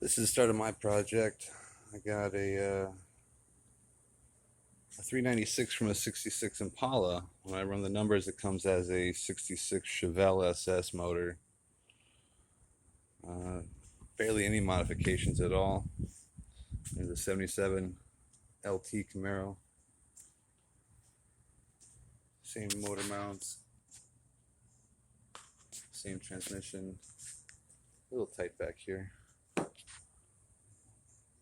This is the start of my project. I got a 396 from a 66 Impala. When I run the numbers, it comes as a 66 Chevelle SS motor. Barely any modifications at all. There's a 77 LT Camaro. Same motor mounts. Same transmission. A little tight back here.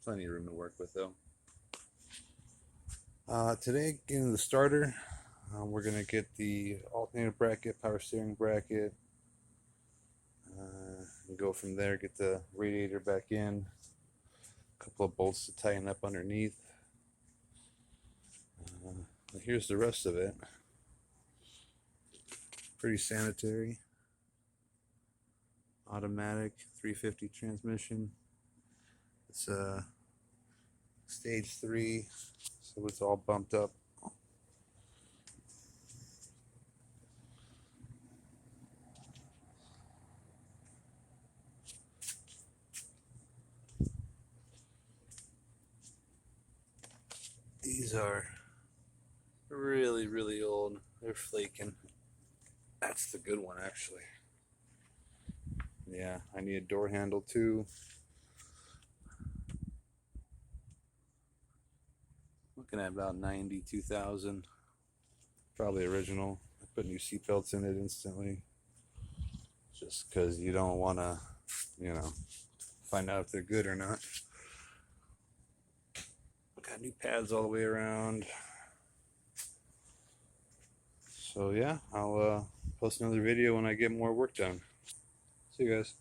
Plenty of room to work with though. Today, getting the starter, we're going to get the alternator bracket, power steering bracket, and go from there, get the radiator back in, a couple of bolts to tighten up underneath. Here's the rest of it. Pretty sanitary. Automatic 350 transmission. It's stage 3, so it's all bumped up. These are really old. They're flaking. That's the good one, actually. Yeah, I need a door handle too. Looking at about 92,000. Probably original. I put new seat belts in it instantly. Just because you don't want to, find out if they're good or not. Got new pads all the way around. So yeah, I'll post another video when I get more work done. See you guys.